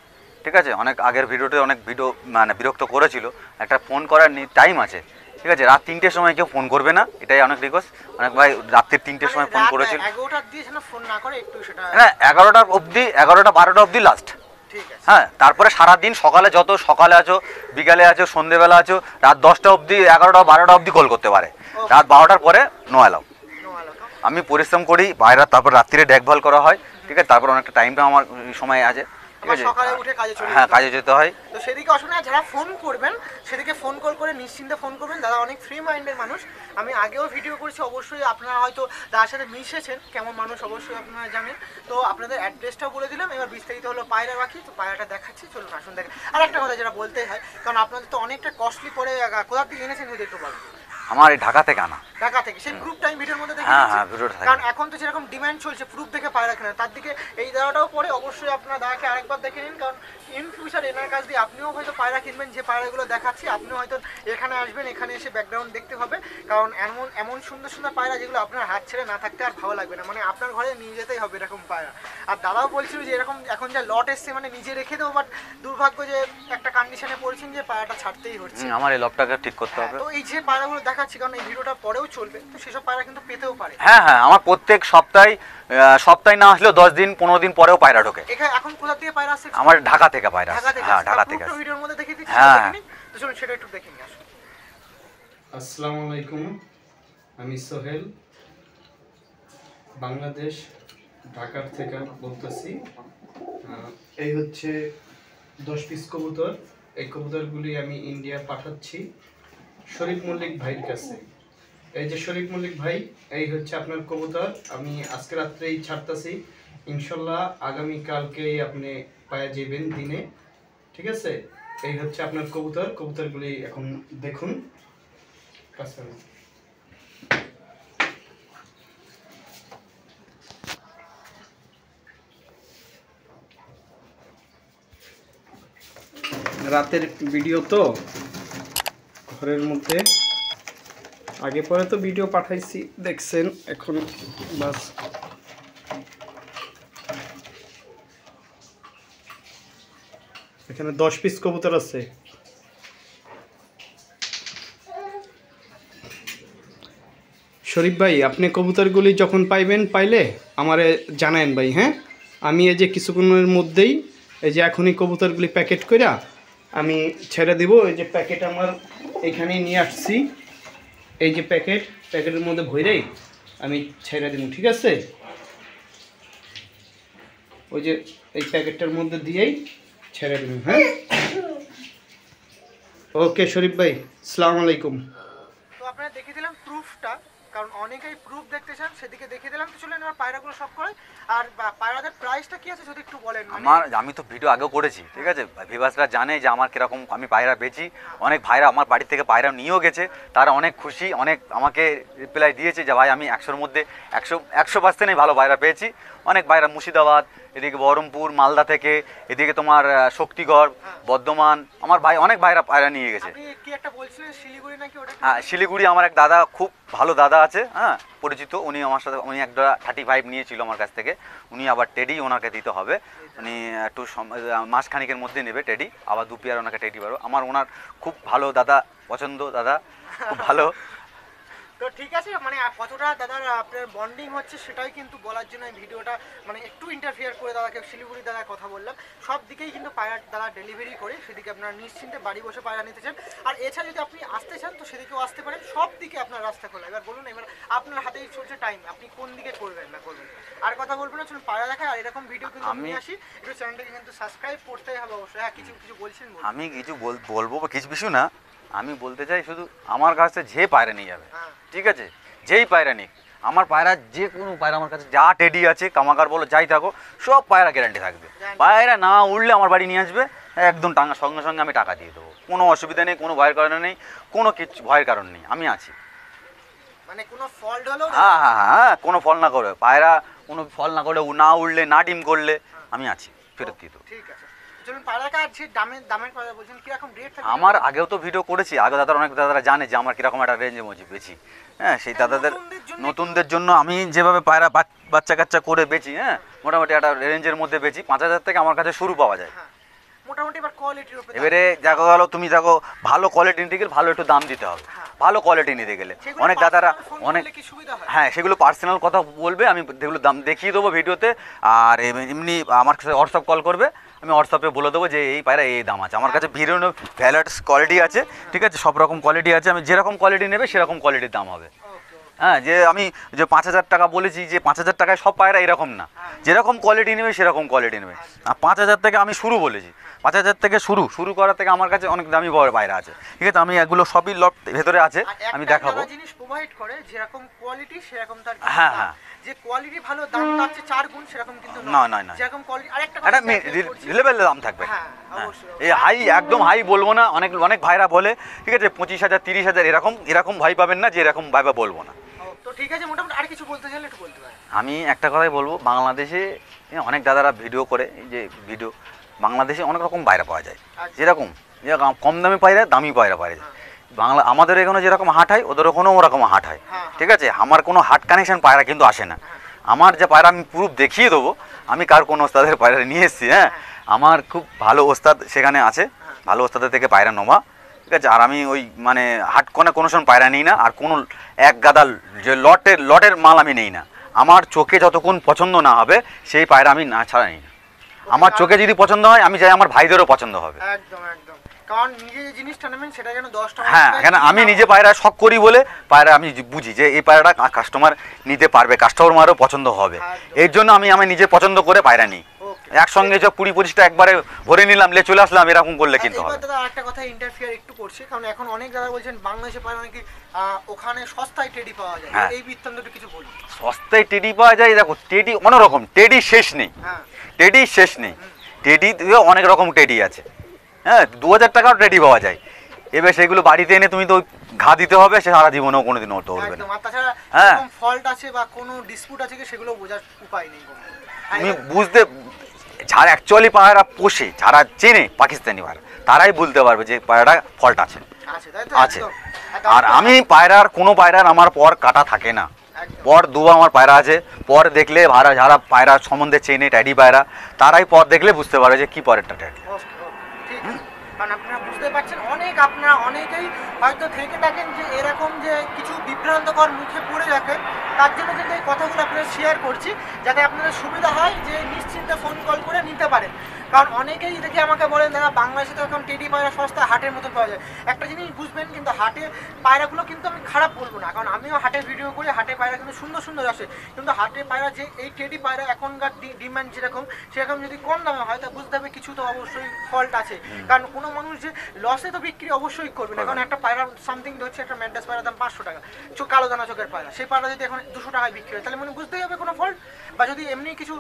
ঠিক আছে? অনেক আগের ভিডিওতে অনেক ভিডিও মানে বিরক্ত করেছিল, একটা ফোন করার টাইম আছে, ঠিক আছে? রাত 3টের সময় কেউ ফোন করবে না, এটাই অনেক রিকোয়েস্ট। অনেক ভাই রাত্রির 3টের সময় ফোন করেছিল। 11টার দিয়ে যেন ফোন না করে একটু সেটা। হ্যাঁ, 11টা অবধি, 11টা 12টা অবধি লাস্ট। ঠিক আছে। হ্যাঁ, তারপরে সারাদিন সকালে যত সকালে আছো, বিকালে আছো, সন্ধেবেলা আছো, রাত 10টা অবধি, 11টা 12টা অবধি কল করতে পারে। রাত 12টার পরে নো অ্যালাউ। আমি পরিশ্রম করি বাইরে, তারপর রাত্রিরে দেখভাল করা হয়, ঠিক আছে? তারপর অনেকটা টাইমটা আমার সময় আছে, ঠিক আছে? সকালে উঠে কাজে চলে হ্যাঁ, কাজে যেতে হয়। তো সেদিকে অসুবিধা, যারা ফোন করবেন সেদিকে ফোন কল করে নিশ্চিন্তে ফোন করবেন। দাদা অনেক ফ্রি মাইন্ডের মানুষ, আমি আগেও ভিডিও করেছি, অবশ্যই আপনারা হয়তো তার সাথে মিশেছেন, কেমন মানুষ অবশ্যই আপনারা জানেন। তো আপনাদের অ্যাড্রেসটাও বলে দিলাম, এবার বিস্তারিত হলো পায়রা বাকি। তো পায়রাটা দেখাচ্ছি, চলুন আসুন দেখেন। আর একটা কথা যেটা বলতেই হয়, কারণ আপনাদের তো অনেকটা কস্টলি পড়ে, কোথা থেকে এনেছেন যদি একটু বলেন? আমার এই ঢাকা থেকে আনা। ঢাকা থেকে, সেই প্রুফ টাইম ভিডিওর মধ্যে দেখে হ্যাঁ, দিচ্ছি। হ্যাঁ, ভিডিওটা থাকে। কারণ এখন তো যেরকম ডিমান্ড চলছে প্রুফ দেখে পায়রা কেনা, তার দিকে এই দাদাটাও পরে অবশ্যই আপনার দাদাকে আরেকবার দেখে নিন। কারণ ইন ফিউচার এনার কাছ দিয়ে আপনিও হয়তো পায়রা কিনবেন, যে পায়রাগুলো দেখাচ্ছি আপনিও হয়তো এখানে আসবেন, এখানে এসে ব্যাকগ্রাউন্ড দেখতে হবে। কারণ এমন এমন সুন্দর সুন্দর পায়রা যেগুলো আপনার হাত ছেড়ে না থাকতে আর ভালো লাগবে না, মানে আপনার ঘরে নিয়ে যেতেই হবে এরকম পায়রা। আর দাদাও বলছিল যে এরকম এখন যা লট এসছে, মানে নিজে রেখে দেবো, বাট দুর্ভাগ্য যে একটা কন্ডিশনে পড়েছেন যে পায়রাটা ছাড়তেই হচ্ছে। আমার এই লবটাকে ঠিক করতে হবে। তো এই যে পায়রাগুলো দেখাচ্ছি, কারণ এই ভিডিওটা পরেও চলবে, তো সেসব পায়রা কিন্তু পেতেও পারে। হ্যাঁ, হ্যাঁ, আমার প্রত্যেক সপ্তাহে না আসলেও 10 দিন 15 দিন পরেও পায়রা ঢোকে। এখানে এখন কোথা থেকে পায়রা আসছে? আমার ঢাকা থেকে পায়রা ঢাকা আসে। থেকে। হ্যাঁ, ঢাকা থেকে পুরো আসে। ভিডিওর মধ্যে দেখিয়ে দিচ্ছি, হ্যাঁ। দেখে নিন। তো চলুন সেটা একটু দেখে নিই, আসুন। আসসালামু আলাইকুম, আমি সোহেল, বাংলাদেশ ঢাকার থেকে বলতেছি। এই হচ্ছে 10 পিস কবুতর। এই কবুতরগুলি আমি ইন্ডিয়া পাঠাচ্ছি শরীফ মল্লিক ভাইয়ের কাছে। এই যে শরীফ মল্লিক ভাই, এই হচ্ছে আপনার কবুতর। আমি আজকে রাত্রেই ছাড়তেছি, ইনশাল্লাহ আগামীকালকেই আপনি পাওয়া যাবেন দিনে, ঠিক আছে? এই হচ্ছে আপনার কবুতর। কবুতরগুলি এখন দেখুন। কাছে রাতের ভিডিও তো ঘরের মধ্যে, আগে পরে তো ভিডিও পাঠাইছি দেখছেন, এখন বাস এখানে 10 পিস কবুতর আছে। শরীফ ভাই, আপনি কবুতরগুলি যখন পাইলে আমারে জানায়েন ভাই। হ্যাঁ, আমি এই যে কিছুক্ষণের মধ্যেই এই যে এখনই কবুতরগুলি প্যাকেট কইরা আমি ছেড়ে দিব। এই যে প্যাকেট আমার এখানেই নিয়ে আসছি, এই যে প্যাকেটের মধ্যে ভরেই আমি ছেড়ে দিব, ঠিক আছে? ওই যে এই প্যাকেটটার মধ্যে দিয়েই ছেড়ে দিব। হ্যাঁ, ওকে শরীফ ভাই, আসসালামু আলাইকুম। তো আপনারা দেখে দিলাম প্রুফটা, কারণ অনেকেই প্রুফ দেখতে চান, সেদিকে দেখে দিলাম। তো চলুন এবার পায়রাগুলো সব করে। আর পায়রাদের প্রাইসটা কি আছে যদি একটু বলেন? আমি তো ভিডিও আগেও করেছি, ঠিক আছে? ভিভাসরা জানে যে আমার কিরকম আমি পায়রা বেচি। অনেক ভাইরা আমার বাড়ি থেকে পায়রা নিয়েও গেছে, তারা অনেক খুশি, অনেক আমাকে রিপ্লাই দিয়েছে যে ভাই আমি 100-র মধ্যে 100% ভালো পায়রা পেয়েছি। অনেক পায়রা মুর্শিদাবাদ, এদিকে বহরমপুর, মালদা থেকে, এদিকে তোমার শক্তিগড়, বর্ধমান, আমার ভাই অনেক ভাইরা পায়রা নিয়ে গেছে। আপনি কি একটা বলছিলেন শিলিগুড়ি নাকি? ওটা হ্যাঁ, শিলিগুড়ি আমার এক দাদা, খুব ভালো দাদা আছে, হ্যাঁ, পরিচিত। উনি আমার সাথে, উনি একটা 35 নিয়েছিল আমার কাছ থেকে। উনি আবার টেডি ওনাকে দিতে হবে, উনি একটু মাসখানিকের মধ্যে নেবে টেডি, আবার 2 পেয়ার ওনাকে টেডি পারো। আমার ওনার খুব ভালো দাদা পছন্দ, দাদা খুব ভালো। তো ঠিক আছে, মানে কতটা দাদার আপনার বন্ডিং হচ্ছে সেটাই কিন্তু বলার জন্য এই ভিডিওটা, মানে একটু ইন্টারফিয়ার করে দাদাকে শিলিগুড়ি দাদার কথা বললাম। সব দিকেই কিন্তু পায়রা দাদা ডেলিভারি করে, সেদিকে আপনারা নিশ্চিন্তে বাড়ি বসে পায়রা নিতে চান। আর এছাড়া যদি আপনি আসতে চান তো সেদিকেও আসতে পারেন, সব দিকে আপনার রাস্তা খোলা। এবার বলুন, এবার আপনার হাতেই চলছে টাইম, আপনি কোন দিকে করবেন না করবেন। আর কথা বলবো না, চলুন পায়রা দেখায়। আর এরকম ভিডিও কিন্তু আমি আসি, একটু চ্যানেলটাকে কিন্তু সাবস্ক্রাইব করতেই হবে অবশ্যই। হ্যাঁ, কিছু বলছেন? আমি কিছু বলবো বা কিছু না, আমি বলতে চাই শুধু আমার কাছে যে পায়রা নিয়ে যাবে, ঠিক আছে? যেই পায়রা নিক, আমার পায়রা যে কোনো পায়রা আমার কাছে যা টেডি আছে, কামাকার বলো, যাই থাকো, সব পায়রা গ্যারান্টি থাকবে। পায়রা না উড়লে আমার বাড়ি নিয়ে আসবে, একদম সঙ্গে সঙ্গে আমি টাকা দিয়ে দেবো, কোনো অসুবিধা নেই, কোনো ভয়ের কারণ নেই, কোনো কিছু ভয়ের কারণ নেই, আমি আছি। মানে কোনো ফল্ট হলেও হ্যাঁ হ্যাঁ হ্যাঁ, কোনো ফল না করে, পায়রা কোনো ফল না করে, না উড়লে না ডিম করলে আমি আছি, ফেরত দিয়ে দেবো। ঠিক আছে। চলুন পায়রা কাজ যে দামের কথা বলছেন, কিরকম রেট থাকে? আমার আগেও তো ভিডিও করেছি, আগে দাদারা অনেক দাদারা জানে যে আমার কীরকম একটা রেঞ্জে মজি বেছি। হ্যাঁ, সেই দাদাদের নতুনদের জন্য আমি যেভাবে পায়রা বাচ্চা কাচ্চা করে বেচি, হ্যাঁ মোটামুটি একটা রেঞ্জের মধ্যে বেচি, 5,000 থেকে আমার কাছে শুরু পাওয়া যায়। মোটামুটি এবার কোয়ালিটির উপরে, এবারে দেখো গেলো, তুমি দেখো ভালো কোয়ালিটি নিতে গেলে ভালো একটু দাম দিতে হবে, ভালো কোয়ালিটি নিতে গেলে অনেক দাদারা অনেক, হ্যাঁ সেগুলো পার্সোনাল কথা বলবে, আমি সেগুলো দাম দেখিয়ে দেবো ভিডিওতে। আর এমনি আমার কাছে হোয়াটসঅ্যাপ কল করবে, আমি হোয়াটসঅ্যাপে বলে দেবো যে এই পায়রা এই দাম আছে। আমার কাছে বিভিন্ন ভ্যারাইটিস কোয়ালিটি আছে, ঠিক আছে, সব রকম কোয়ালিটি আছে, আমি যেরকম কোয়ালিটি নেবে সেরকম কোয়ালিটির দাম হবে। হ্যাঁ, যে আমি যে 5,000 টাকা বলেছি, যে 5,000 টাকায় সব পায়রা এরকম না, যেরকম কোয়ালিটি নেবে সেরকম কোয়ালিটি নেবে। আর 5,000 থেকে আমি শুরু বলেছি, 5,000 থেকে শুরু করার থেকে আমার কাছে অনেক দামি পায়রা আছে, ঠিক আছে, আমি এগুলো সবই লট ভেতরে আছে, আমি দেখাবো। জিনিস প্রোভাইড করে যেরকম কোয়ালিটি সেরকম তার, হ্যাঁ হ্যাঁ, যে কোয়ালিটি ভালো দাম তার 4 গুণ সেরকম কিন্তু না না না, যেরকম কোয়ালিটি আরেকটা একটা রিলেবেল দাম থাকবে। হ্যাঁ অবশ্যই, এই হাই একদম হাই বলবো না, অনেক ভাইরা বলে, ঠিক আছে 25,000 30,000 এরকম ভাই পাবেন না, যে এরকম ভাইবা বলবো না। তো ঠিক আছে, মোটামুটি আর কিছু বলতে চাইলে একটু বলতে পারেন। আমি একটা কথাই বলবো, বাংলাদেশে অনেক দাদারা ভিডিও করে, এই যে ভিডিও, বাংলাদেশে অনেক রকম পায়রা পাওয়া যায়, যেরকম কম দামি পায়রা, দামি পায়রা পাওয়া যায়। আমাদের এখানে যেরকম হাট হয়, ওদের ওখানেও ওরকম হাট হয়, ঠিক আছে। আমার কোনো হাট কানেকশন পায়রা কিন্তু আসে না। আমার যে পায়রা আমি প্রুফ দেখিয়ে দেবো, আমি কার কোনো ওস্তাদের পায়রা নিয়ে এসেছি। হ্যাঁ, আমার খুব ভালো ওস্তাদ সেখানে আছে, ভালো ওস্তাদের থেকে পায়রা নেওয়া, ঠিক আছে। আর আমি ওই মানে হাট কোনো সময় পায়রা নিই না, আর কোনো এক গাদা যে লটের মাল আমি নেই না। আমার চোখে যতক্ষণ পছন্দ না হবে সেই পায়রা আমি না ছাড়া নিই না। আমার চোখে যদি পছন্দ হয়, আমি চাই আমার ভাইদেরও পছন্দ হবে। একদম একদম, কারণ নিজে যে জিনিসটা নেবেন সেটা যেন 10 টাকা, হ্যাঁ, এখানে আমি নিজে পায়রা শখ করি বলে পায়রা আমি বুঝি যে এই পায়রাটা কাস্টমার নিতে পারবে, কাস্টমারও পছন্দ হবে, এর জন্য আমি নিজে পছন্দ করে পায়রা নিই। একসঙ্গে যে 20-25টা একবারে ভরে নিলাম, চলে আসলাম, এরকম করলে কিন্তু হবে। দাদা আরেকটা কথা ইন্টারফিয়ার একটু করছে, কারণ এখন অনেক দাদা বলছেন বাংলাদেশে পায়রা নাকি ওখানে সস্তায় টেডি পাওয়া যায়, এই বৃত্তান্তটা কিছু বলুন। সস্তায় টেডি পাওয়া যায়, দেখো টেডি অনেক রকম, টেডি শেষ নেই, টেডি শেষ নেই, টেডি অনেক রকম টেডি আছে। হ্যাঁ, 2,000 টাকাও টেডি পাওয়া যায়। এবার সেগুলো বাড়িতে এনে তুমি তো ঘা দিতে হবে, সে সারা জীবনেও কোনোদিন উঠতে পারবে না। হ্যাঁ, ফল্ট আছে বা কোনো ডিসপিউট আছে সেগুলো বোঝার উপায় নেই। তুমি বুঝতে, যারা অ্যাকচুয়ালি পায়রা পোষে, যারা চেনে পাকিস্তানি পায়রা, তারাই বলতে পারবে যে পায়রাটা ফল্ট আছে। আর আমি পায়রার কোনো পায়রার আমার পর কাটা থাকে না, পর দুবা আমার পায়রা আছে। পর দেখলে যারা পায়রা সম্বন্ধে চেনে, ট্যাডি পায়রা, তারাই পর দেখলে বুঝতে পারে যে কি পরেরটা ট্যাডি। কারণ আপনারা বুঝতে পারছেন, আপনারা অনেকেই হয়তো থেকে থাকেন যে এরকম যে কিছু বিভ্রান্তকর মুখে পড়ে রাখেন, তার জন্য কিন্তু এই কথাগুলো আপনারা শেয়ার করছি, যাতে আপনাদের সুবিধা হয় যে নিশ্চিন্তে ফোন কল করে নিতে পারেন। কারণ অনেকেই দেখে আমাকে বলেন দাদা বাংলাদেশে তো এখন টেডি পায়রা সস্তা, হাটের মতো পাওয়া যায়। একটা জিনিস বুঝবেন, কিন্তু হাটের পায়রাগুলো কিন্তু আমি খারাপ বলবো না, কারণ আমিও হাটে ভিডিও করি, হাটে পায়রা কিন্তু সুন্দর সুন্দর আসে। কিন্তু হাটে পায়রা যে এই টেডি পায়রা এখনকার ডিমান্ড যেরকম, সেরকম যদি কম দামে হয় তা বুঝতে হবে কিছু তো অবশ্যই ফল্ট আছে। কারণ কোনো মানুষ যে লসে তো বিক্রি অবশ্যই করবে না, কারণ একটা পায়রা সামথিং হচ্ছে, একটা ম্যান্টাস পায়রার দাম 500 টাকা, কালো দানা চোখের পায়রা, সেই পায়রা যদি এখন 200 টাকায় বিক্রি হয়, তাহলে মানে বুঝতেই হবে কোনো ফল্ট, বা যদি এমনি কিছু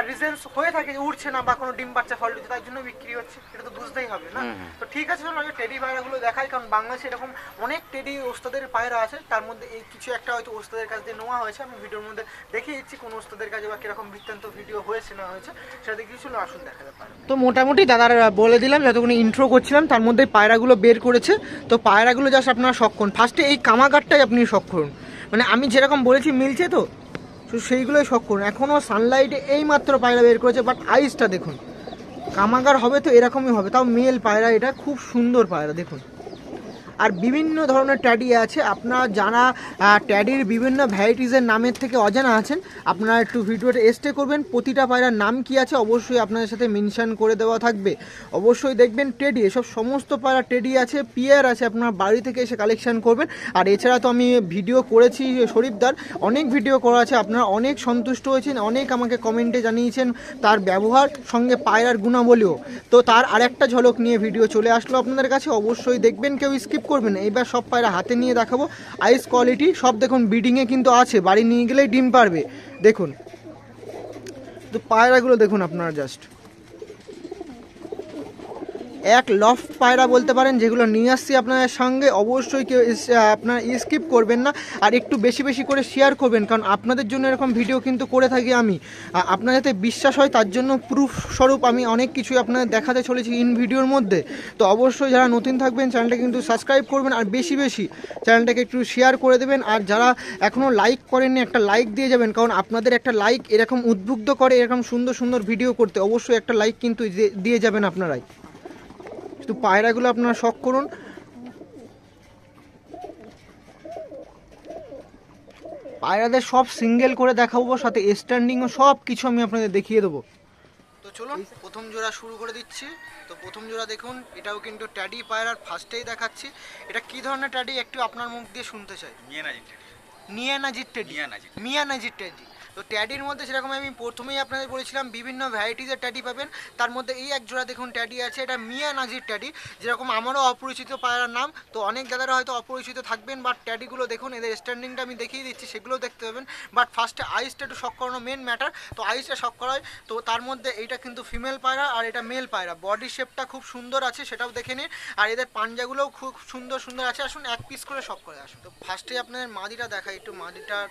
রিজনস হয়ে থাকে যে উঠছে না বা কোনো ডিম বাচ্চা ফল্ট হচ্ছে তার জন্য বিক্রি হচ্ছে, এটা তো বুঝতেই হবে না। তো ঠিক আছে, চলুন আগে টেডি পায়রাগুলো দেখাই, কারণ বাংলাদেশে এরকম অনেক টেডি ওস্তাদের পায়রা আছে, তার মধ্যে এই কিছু একটা হয়তো ওস্তাদের কাছ দিয়ে নেওয়া হয়েছে, আমি ভিডিওর মধ্যে দেখিয়ে দিচ্ছি কোন ওস্তাদের কাছে বা কিরকম বৃত্তান্ত ভিডিও হয়েছে না হয়েছে সেটা দেখিয়ে, চলো আসুন দেখা যাবে। তো মোটামুটি দাদার বলে দিলাম, যতক্ষণ ইন্ট্রো করছিলাম তার মধ্যে পায়রাগুলো বের করেছে। তো পায়রাগুলো জাস্ট আপনারা শখ করুন, ফার্স্টে এই কামাগারটাই আপনি শখ করুন, মানে আমি যেরকম বলেছি মিলছে তো সেইগুলোই শখ করুন। এখনও সানলাইটে এই মাত্র পায়রা বের করেছে, বাট আইসটা দেখুন, কামাগার হবে তো এরকমই হবে, তাও মেল পায়রা, এটা খুব সুন্দর পায়রা দেখুন। আর বিভিন্ন ধরনের ট্যাডি আছে, আপনারা যারা ট্যাডির বিভিন্ন ভ্যারাইটিসের নামের থেকে অজানা আছেন, আপনারা একটু ভিডিওটা স্টে করবেন, প্রতিটা পায়রার নাম কি আছে অবশ্যই আপনাদের সাথে মেনশন করে দেওয়া থাকবে। অবশ্যই দেখবেন টেডি, এসব সমস্ত পায়রা টেডি আছে, পিয়ার আছে, আপনারা বাড়ি থেকে এসে কালেকশন করবেন। আর এছাড়া তো আমি ভিডিও করেছি শরীফদার, অনেক ভিডিও করা আছে, আপনারা অনেক সন্তুষ্ট হয়েছেন, অনেক আমাকে কমেন্টে জানিয়েছেন তার ব্যবহার সঙ্গে পায়রার গুণাবলীও। তো তার আরেকটা ঝলক নিয়ে ভিডিও চলে আসলো আপনাদের কাছে, অবশ্যই দেখবেন, কেউ স্কিপ করবেন। এইবার সব পায়রা হাতে নিয়ে দেখাবো, আইস কোয়ালিটি সব দেখুন, ব্রিডিংয়ে কিন্তু আছে, বাড়ি নিয়ে গেলেই ডিম পারবে দেখুন। তো পায়রাগুলো দেখুন আপনারা জাস্ট, এক লফট পায়রা বলতে পারেন, যেগুলো নিয়ে আসছি আপনাদের সঙ্গে। অবশ্যই কেউ আপনার স্কিপ করবেন না, আর একটু বেশি বেশি করে শেয়ার করবেন, কারণ আপনাদের জন্য এরকম ভিডিও কিন্তু করে থাকি আমি। আপনার যাতে বিশ্বাস হয় তার জন্য প্রুফ স্বরূপ আমি অনেক কিছুই আপনাদের দেখাতে চলেছি ইন ভিডিওর মধ্যে। তো অবশ্যই যারা নতুন থাকবেন চ্যানেলটা কিন্তু সাবস্ক্রাইব করবেন, আর বেশি বেশি চ্যানেলটাকে একটু শেয়ার করে দেবেন। আর যারা এখনও লাইক করেননি একটা লাইক দিয়ে যাবেন, কারণ আপনাদের একটা লাইক এরকম উদ্বুদ্ধ করে এরকম সুন্দর সুন্দর ভিডিও করতে। অবশ্যই একটা লাইক কিন্তু দিয়ে যাবেন আপনারাই। তো পায়রাগুলো আপনারা শখ করুন। পায়রাদের সব সিঙ্গেল করে দেখাবো, সাথে স্ট্যান্ডিংও সব কিছু আমি আপনাদের দেখিয়ে দেবো। তো চলুন প্রথম জোড়া শুরু করে দিচ্ছি। তো প্রথম জোড়া দেখুন, এটাও কিন্তু ট্যাডি পায়রার ফার্স্টেই দেখাচ্ছি। এটা কি ধরনের ট্যাডি একটু আপনার মুখ দিয়ে শুনতে চাই। মিয়ানাজির ট্যাডি। তো ট্যাডির মধ্যে সেরকম আমি প্রথমেই আপনাদের বলেছিলাম বিভিন্ন ভ্যারাইটিজের ট্যাডি পাবেন। তার মধ্যে এই এক জোড়া দেখুন ট্যাডি আছে, এটা মিয়ানাজির ট্যাডি। যেরকম আমারও অপরিচিত পায়রার নাম, তো অনেক দাদারা হয়তো অপরিচিত থাকবেন, বাট ট্যাডিগুলো দেখুন, এদের স্ট্যান্ডিংটা আমি দেখিয়ে দিচ্ছি, সেগুলো দেখতে পাবেন। বাট ফার্স্টে আইসটা একটু শক করানো মেন ম্যাটার। তো আইসটা শক করায়, তো তার মধ্যে এইটা কিন্তু ফিমেল পায়রা আর এটা মেল পায়রা। বডি শেপটা খুব সুন্দর আছে, সেটাও দেখে নিন। আর এদের পাঞ্জাগুলোও খুব সুন্দর সুন্দর আছে। আসুন এক পিস করে শক করে আসুন। তো ফার্স্টে আপনাদের মাদিটা দেখাই, একটু মাদিটার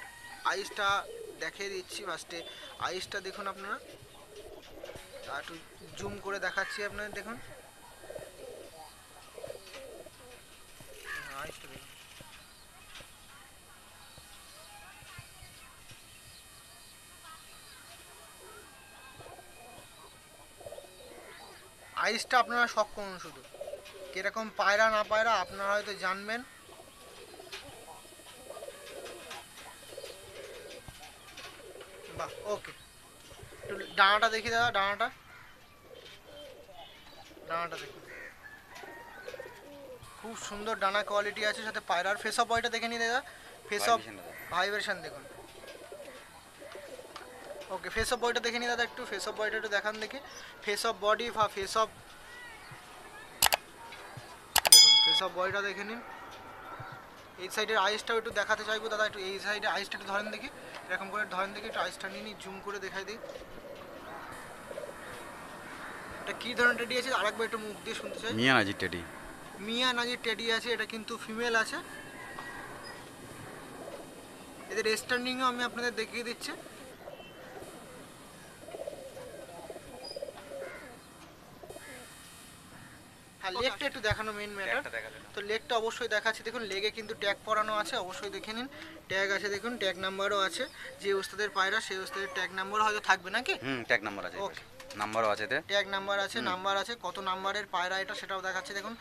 আইসটা দেখিয়ে দিচ্ছি। ফার্স্টে আইসটা দেখুন আপনারা, আর একটু জুম করে দেখাচ্ছি আপনাদের, দেখুন আইসটা দেখুন। আইসটা আপনারা শক করুন, শুধু কিরকম পায়রা না পায়রা আপনারা হয়তো জানবেন। বাহ, ওকে। একটু ডানাটা দেখি দাদা, ডানাটা দেখুন, খুব সুন্দর ডানা কোয়ালিটি আছে। সাথে পায়রার ফেস অফ বয়টা দেখে নি দাদা, ফেস অফ ভাইব্রেশন দেখুন। ওকে, ফেস অফ বয়টা দেখে নি দাদা, একটু ফেস অফ বয়টা একটু দেখান দেখি। ফেস অফ বডি বা ফেস অফ, দেখুন ফেস অফ বয়টা দেখে নিন। এই সাইডের আইসটাও একটু দেখাতে চাইবো দাদা, একটু এই সাইডে আইসটা একটু ধরেন দেখি, এরকম করে ধরেন দেখি, একটু আইসটা নিয়ে জুম করে দেখাই দিই। এটা কী ধরনের টেডি আছে আরেকবার একটু মুখ দিয়ে শুনতে চাই। মিয়ানাজির টেডি আছে, এটা কিন্তু ফিমেল আছে। এদের স্ট্যান্ডিংও আমি আপনাদের দেখিয়ে দিচ্ছি। হ্যাঁ, লেগটা একটু দেখানো মেন ম্যাটার। তো লেগটা অবশ্যই দেখাচ্ছি, দেখুন লেগে কিন্তু ট্যাগ পরানো আছে, অবশ্যই দেখে নিন। ট্যাগ আছে দেখুন, ট্যাগ নাম্বারও আছে। যে ওস্তাদের পায়রা সেই ওস্তাদের ট্যাগ নাম্বার হয়তো থাকবে নাকি? ট্যাগ নাম্বার আছে, ওকে, নাম্বারও আছে, ট্যাগ নাম্বার আছে, নাম্বার আছে। কত নাম্বারের পায়রা এটা সেটাও দেখাচ্ছে দেখুন।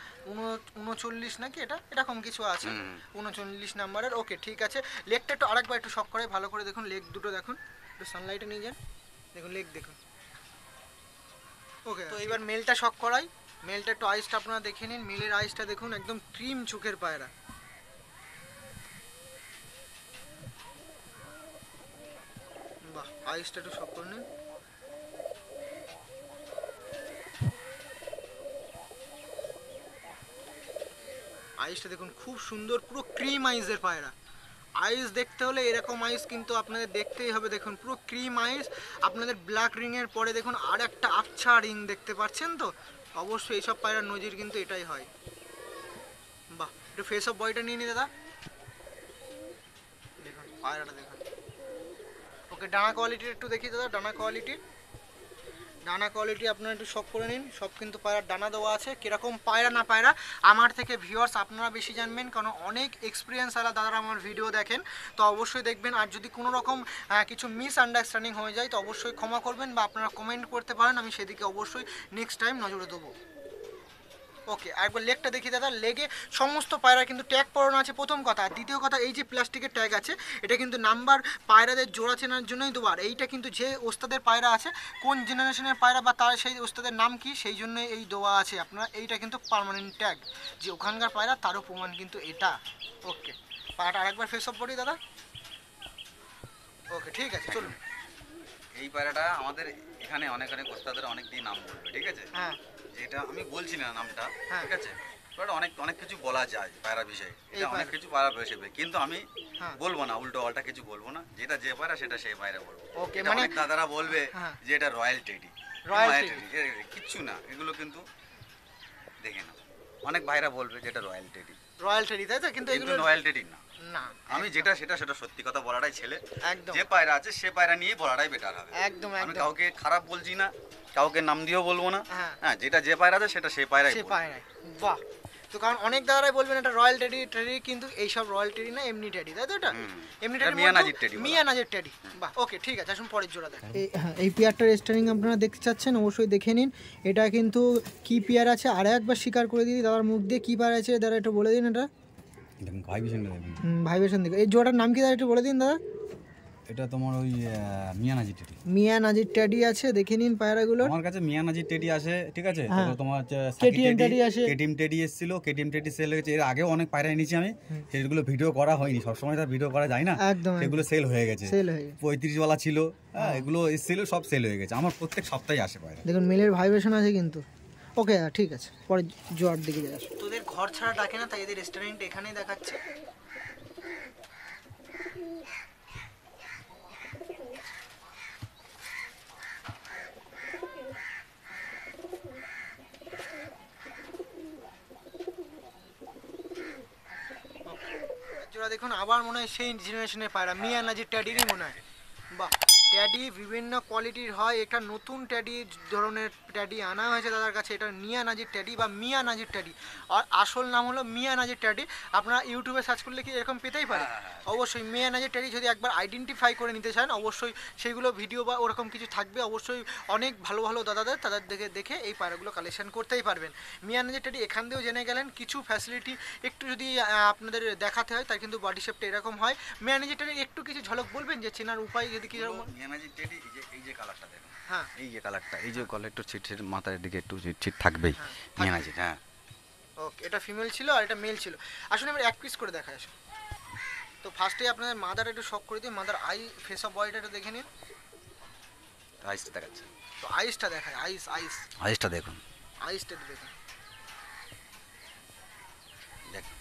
39 নাকি এটা, এরকম কিছু আছে, 39 নাম্বারের। ওকে, ঠিক আছে। লেগটা একটু আরেকবার একটু শক করে ভালো করে দেখুন, লেগ দুটো দেখুন, একটু সানলাইটে নিয়ে যান, দেখুন লেগ দেখুন। ওকে, তো এবার মেলটা শক করাই। মেলটা একটু আইসটা আপনারা দেখে নিন, মেলের আইসটা দেখুন, একদম ক্রিম চোখের পায়রা। বাহ, আইসটা একটু শক করে নিন। আইসটা দেখুন, খুব সুন্দর, পুরো ক্রিম আইসের পায়রা। আইস দেখতে হলে এরকম আইস কিন্তু আপনাদের দেখতেই হবে। দেখুন পুরো ক্রিম আইস। আপনাদের ব্ল্যাক রিংয়ের পরে দেখুন আর একটা আবছা রিং দেখতে পাচ্ছেন। তো অবশ্যই এইসব পায়রার নজির কিন্তু এটাই হয়। বাহ, একটু ফেস অফ বয়টা নিয়ে নি দাদা, দেখুন পায়রাটা দেখুন। ওকে, ডানা কোয়ালিটি একটু দেখি দাদা, ডানা কোয়ালিটি আপনারা একটু শক করে নিন। সব কিন্তু পায়রার ডানা দেওয়া আছে। কীরকম পায়রা না পায়রা আমার থেকে ভিউয়ার্স আপনারা বেশি জানবেন, কারণ অনেক এক্সপিরিয়েন্স আলা দাদারা আমার ভিডিও দেখেন, তো অবশ্যই দেখবেন। আর যদি কোনো রকম কিছু মিসআন্ডারস্ট্যান্ডিং হয়ে যায় তো অবশ্যই ক্ষমা করবেন, বা আপনারা কমেন্ট করতে পারেন, আমি সেদিকে অবশ্যই নেক্সট টাইম নজরে দেবো। ওকে, একবার লেগটা দেখি দাদা। লেগে সমস্ত পায়রা কিন্তু ট্যাগ পরানো আছে, প্রথম কথা। আর দ্বিতীয় কথা, এই যে প্লাস্টিকের ট্যাগ আছে, এটা কিন্তু নাম্বার পায়রাদের জোড়া চেনার জন্যই দেওয়ার। এইটা কিন্তু যে ওস্তাদের পায়রা আছে, কোন জেনারেশনের পায়রা বা তার সেই ওস্তাদের নাম কি, সেই জন্যই এই দেওয়া আছে আপনারা। এইটা কিন্তু পার্মানেন্ট ট্যাগ, যে ওখানকার পায়রা তারও প্রমাণ কিন্তু এটা। ওকে, পায়রাটা আরেকবার ফেস অফ করি দাদা। ওকে, ঠিক আছে, চলুন। এই পায়রাটা আমাদের এখানে অনেক ওস্তাদের অনেক দিন নাম বলবে, ঠিক আছে? হ্যাঁ, যেটা আমি বলছি না নামটা, হ্যাঁ, ঠিক আছে? বাট অনেক কিছু বলা যায় পায়রা বিষয়ে, অনেক কিছু পায়রা রয়েছে, কিন্তু আমি বলবো না, উল্টো পাল্টা কিছু বলবো না। যেটা যে পায়রা সেটা সেই পায়রা বলবো। ওকে, মানে দাদারা বলবে যে এটা রয়্যাল টেডি, রয়্যাল টেডি কিচ্ছু না, এগুলো কিন্তু দেখে নাও, অনেক ভাইরা বলবে যে এটা রয়্যাল টেডি, রয়্যাল টেডি, তাই তো? কিন্তু কিন্তু এগুলো রয়্যাল টেডি না। না, আমি যেটা সেটা সত্যি কথা বলাটাই ছেলে, একদম যে পায়রা আছে সে পায়রা নিয়ে বলাটাই বেটার হবে। একদম আমি একদম। কাউকে খারাপ বলছি না, কাউকে নাম দিয়েও বলবো না। হ্যাঁ। হ্যাঁ, যেটা যে পায়রা আছে সেটা সেই পায়রাই সে বলবো। পায় নাই, বাহ। তো কারণ অনেক দাদারাই বলবেন এটা রয়্যাল টেডি টেডি, কিন্তু এইসব রয়্যাল টেডি না, এমনি টেডি, তাই তো? এটা এমনি এটা টেডি, মিয়া নাজির টেডি বলা হয়। মিয়া নাজির টেডি। বাহ, ওকে, ঠিক আছে, আসুন পরের জোড়া দেখেন। এই পেয়ারটার স্টারিং আপনারা দেখতে চাচ্ছেন, অবশ্যই দেখে নিন। এটা কিন্তু কি পেয়ার আছে আর একবার স্বীকার করে দিই দাদার মুখ দিয়ে, কি পেয়ার আছে দাদা একটু বলে দিন। এটা ভাইবেশন দিকে এই জোড়াটার নাম কি দাদা একটু বলে দিন দাদা। এটা তোমার ওই মিয়া নাজির টেডি। মিয়া নাজির টেডি আছে, দেখে নিন পায়রাগুলো। আমার কাছে মিয়া নাজির টেডি আছে, ঠিক আছে। হ্যাঁ। তারপর তোমার KTM টেডি আছে। কেটিএম টেডি এসেছিল, কেটিএম টেডি সেল হয়েছে। এর আগেও অনেক পায়রা এনেছি আমি, সেগুলো ভিডিও করা হয়নি, সবসময় তার ভিডিও করা যায় না, একদম সেগুলো সেল হয়ে গেছে। সেল হয়ে গেছে। 35 ওয়ালা ছিল, হ্যাঁ, এগুলো এসেছিল, সব সেল হয়ে গেছে। আমার প্রত্যেক সপ্তাহে আসে পায়রা। দেখুন মেলের ভাইব্রেশন আছে কিন্তু। ওকে, ঠিক আছে, পরে জোয়ার দিকে যাস। তোদের ঘর ছাড়া ডাকে না, তাই এদের রেস্টুরেন্ট এখানেই দেখাচ্ছে। জোড়া দেখুন, আবার মনে হয় সেই জেনারেশনের পায়রা, মিয়া নাজির ট্যাডিরই মনে হয়। বাহ, ট্যাডি বিভিন্ন কোয়ালিটির হয়, এটা নতুন ট্যাডি ধরনের ট্যাডি আনা হয়েছে দাদার কাছে। এটা মিয়া নাজির ট্যাডি বা মিয়া নাজির ট্যাডি, আর আসল নাম হলো মিয়া নাজির ট্যাডি। আপনারা ইউটিউবে সার্চ করলে কি এরকম পেতেই পারে। অবশ্যই মিয়া নাজির ট্যাডি যদি একবার আইডেন্টিফাই করে নিতে চান, অবশ্যই সেইগুলো ভিডিও বা ওরকম কিছু থাকবে। অবশ্যই অনেক ভালো ভালো দাদাদের, তাদের দেখে এই পায়রাগুলো কালেকশন করতেই পারবেন। মিয়া নাজির ট্যাডি এখান দিয়েও জেনে গেলেন। কিছু ফ্যাসিলিটি একটু যদি আপনাদের দেখাতে হয়, তার কিন্তু বডি শেপটা এরকম হয়। মিয়া নাজির ট্যাডি একটু কিছু ঝলক বলবেন যে চেনার উপায়, যদি কি মিয়া নাজির টেডি, এই যে কালারটা দেখুন, হ্যাঁ, এই যে কালারটা, এই যে গলা একটু ছিটের মাথার দিকে একটু ছিট থাকবেই মিয়া নাজির। হ্যাঁ, ওকে, এটা ফিমেল ছিল আর এটা মেল ছিল। আসলে এবার এক পিস করে দেখায় আসুন। তো ফার্স্টে আপনাদের মাদার একটু শক করে দিই, মাদার আই ফেস অফ বডিটা একটু দেখে নিন। আইসটা দেখাচ্ছে, তো আইসটা দেখায়, আইসটা দেখুন, আইসটা দেখুন। দেখুন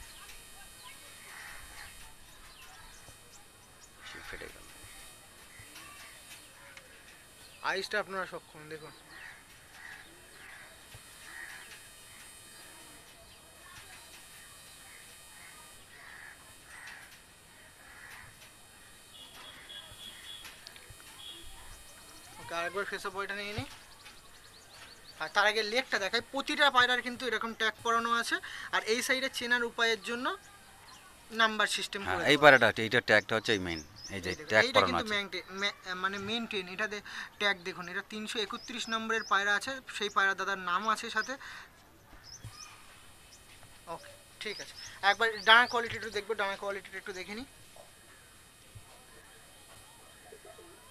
সে ফেটে গেল। আইসটা আপনারা শক করুন, দেখুন। ওকে, আরেকবার ফেস অফ বডিটা নিয়ে নিই। আর তার আগে লেগটা দেখায়। প্রতিটা পায়রার কিন্তু এরকম ট্যাগ করানো আছে, আর এই সাইডে চেনার উপায়ের জন্য নাম্বার সিস্টেম হ্যাঁ, করে এই পায়রাটা, এইটা ট্যাগটা হচ্ছে এই মেইন, এই যে ট্যাগ এইটা করানো কিন্তু আছে। মানে মেইনটেইন, এটা ট্যাগ দেখুন। এটা 331 নম্বরের পায়রা আছে, সেই পায়রা দাদার নাম আছে সাথে। ওকে, ঠিক আছে, একবার ডানা কোয়ালিটি একটু দেখবো, ডানা কোয়ালিটিটা একটু দেখে নিই।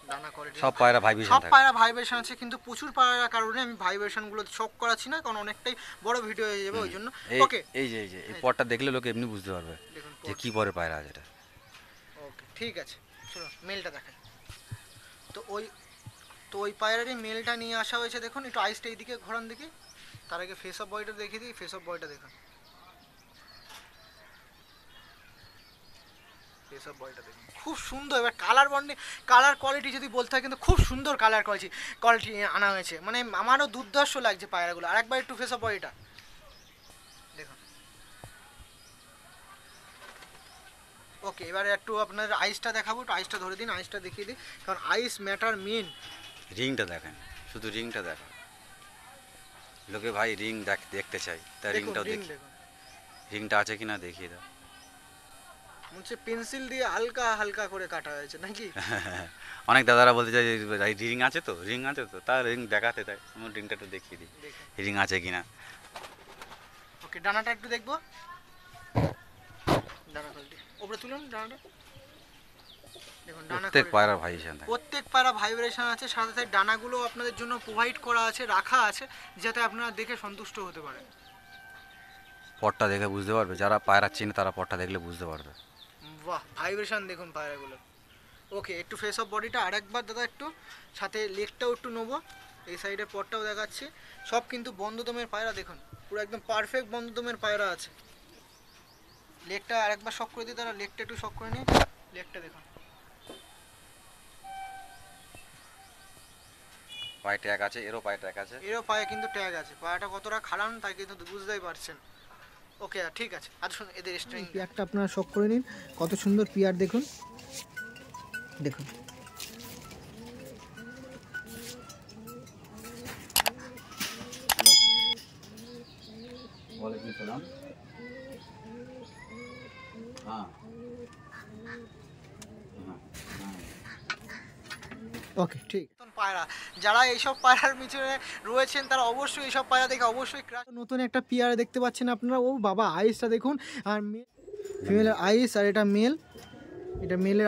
ডানা কোয়ালিটি সব পায়রা ভাইব্রেশন সব থাকে। পায়রা ভাইব্রেশন আছে, কিন্তু প্রচুর পায়রার কারণে আমি ভাইব্রেশনগুলো শক করাচ্ছি না, কারণ অনেকটাই বড় ভিডিও হয়ে যাবে ওই জন্য। ওকে, এই যে এই পটটা দেখলে লোকে এমনি বুঝতে পারবে দেখুন যে কি পরে পায়রা আছে এটা। ওকে, ঠিক আছে, চলো মেলটা দেখাই। তো ওই পায়রারই মেলটা নিয়ে আসা হয়েছে। দেখুন একটু আইসটা এইদিকে ঘোরান দেখি। তার আগে ফেস অফ বডিটা দেখিয়ে দিই। ফেস অফ বডিটা দেখুন, ফেস অফ বডিটা দেখুন, খুব সুন্দর। এবার কালার বন্ডিং, কালার কোয়ালিটি যদি বলতে হয়, কিন্তু খুব সুন্দর কালার কোয়ালিটি আনা হয়েছে। মানে আমারও দুর্ধর্ষ লাগছে পায়রাগুলো। আর একবার একটু ফেস অফ বডিটা দেখুন। ওকে, এবারে একটু আপনার আইসটা দেখাবো, একটু আইসটা ধরে দিন, আইসটা দেখিয়ে দিই, কারণ আইস ম্যাটার মেন। রিংটা দেখেন, শুধু রিংটা দেখেন, লোকে ভাই রিং দেখতে চাই, তাই রিংটাও দেখি, রিংটা আছে কিনা দেখিয়ে দাও। হচ্ছে পেন্সিল দিয়ে হালকা হালকা করে কাটা হয়েছে নাকি? অনেক দাদারা বলতে চাই রিং আছে তো, রিং আছে তো, তার রিং দেখাতে দেয়, আমার রিংটা একটু দেখিয়ে দিই রিং আছে কিনা। ওকে, ডানাটা একটু দেখবো, ডানা কোয়ালিটি ওপরে তুলুন ডানাটা দেখুন। ডানা প্রত্যেক পায়রা ভাইব্রেশন থাকে, প্রত্যেক পায়রা ভাইব্রেশন আছে, সাথে সাথে ডানাগুলো আপনাদের জন্য প্রোভাইড করা আছে, রাখা আছে, যাতে আপনারা দেখে সন্তুষ্ট হতে পারেন। পটটা দেখে বুঝতে পারবে, যারা পায়রা চিনে তারা পটটা দেখলে বুঝতে পারবে। বাহ, ভাইব্রেশন দেখুন পায়রাগুলো। ওকে, একটু ফেস অফ বডিটা আরেকবার দাদা, একটু সাথে লেগটাও একটু নেবো, এই সাইডে পটটাও দেখাচ্ছি। সব কিন্তু বন্ধদমের পায়রা দেখুন, পুরো একদম পারফেক্ট বন্ধদমের পায়রা আছে। লেগটা আরেকবার শক করে দিই, তারা লেগটা একটু শক করে নিই। লেগটা দেখুন, পায়ে ট্যাগ আছে, এরও পায়ে ট্যাগ আছে। এরও পায়ে কিন্তু ট্যাগ আছে, পায়াটা কতটা খারাপ তাই কিন্তু বুঝতেই পারছেন। ওকে ঠিক আছে, আর শুনুন এদের স্ট্রিং পিয়ারটা আপনারা শখ করে নিন, কত সুন্দর পিয়ার দেখুন, দেখুন। ওয়ালাইকুম সালাম। হ্যাঁ ওকে ঠিক। পায়রা, যারা এইসব পায়রার পিছনে রয়েছেন তারা অবশ্যই এইসব পায়রা দেখে অবশ্যই নতুন একটা পিয়ারা দেখতে পাচ্ছেন আপনারা। ও বাবা আইসটা দেখুন, আর ফিমেলের আইস, আর এটা মেল, এটা মেলের